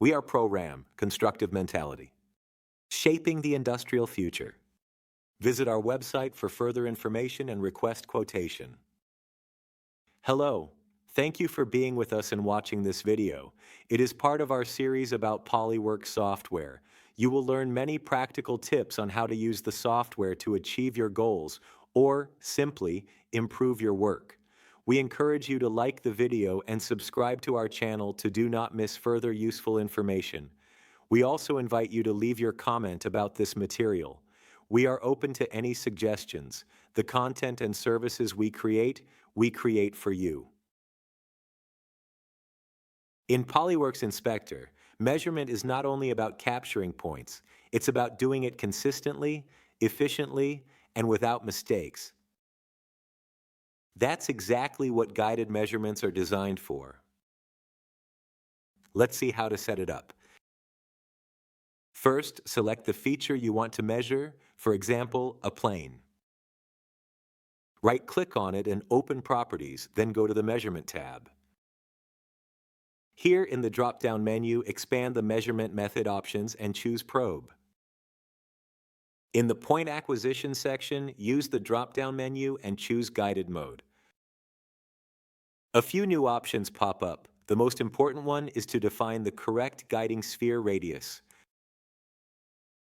We are Pro-RAM, Constructive Mentality, shaping the industrial future. Visit our website for further information and request quotation. Hello, thank you for being with us and watching this video. It is part of our series about PolyWorks software. You will learn many practical tips on how to use the software to achieve your goals or simply improve your work. We encourage you to like the video and subscribe to our channel to do not miss further useful information. We also invite you to leave your comment about this material. We are open to any suggestions. The content and services we create for you. In PolyWorks Inspector, measurement is not only about capturing points, it's about doing it consistently, efficiently, and without mistakes. That's exactly what guided measurements are designed for. Let's see how to set it up. First, select the feature you want to measure, for example, a plane. Right-click on it and open Properties, then go to the Measurement tab. Here in the drop-down menu, expand the measurement method options and choose Probe. In the Point Acquisition section, use the drop-down menu and choose Guided Mode. A few new options pop up. The most important one is to define the correct guiding sphere radius.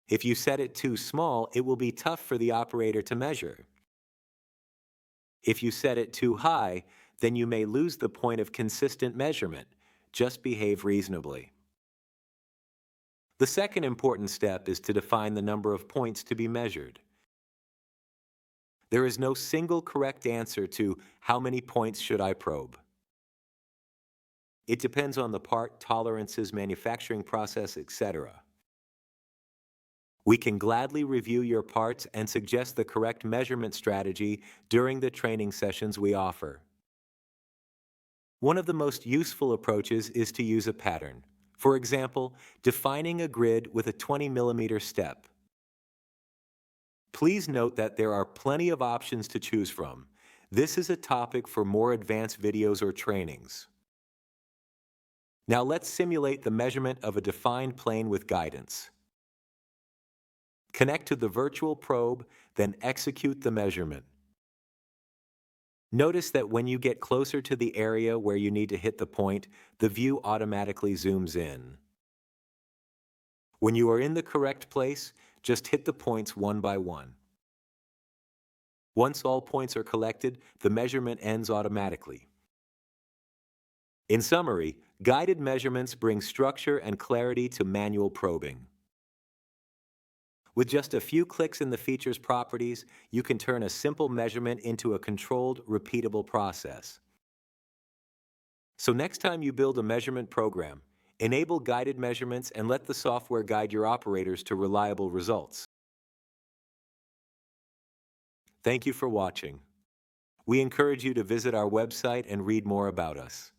If you set it too small, it will be tough for the operator to measure. If you set it too high, then you may lose the point of consistent measurement. Just behave reasonably. The second important step is to define the number of points to be measured. There is no single correct answer to how many points should I probe. It depends on the part, tolerances, manufacturing process, etc. We can gladly review your parts and suggest the correct measurement strategy during the training sessions we offer. One of the most useful approaches is to use a pattern. For example, defining a grid with a 20mm step. Please note that there are plenty of options to choose from. This is a topic for more advanced videos or trainings. Now let's simulate the measurement of a defined plane with guidance. Connect to the virtual probe, then execute the measurement. Notice that when you get closer to the area where you need to hit the point, the view automatically zooms in. When you are in the correct place, just hit the points one by one. Once all points are collected, the measurement ends automatically. In summary, guided measurements bring structure and clarity to manual probing. With just a few clicks in the feature's properties, you can turn a simple measurement into a controlled, repeatable process. So next time you build a measurement program, enable guided measurements and let the software guide your operators to reliable results. Thank you for watching. We encourage you to visit our website and read more about us.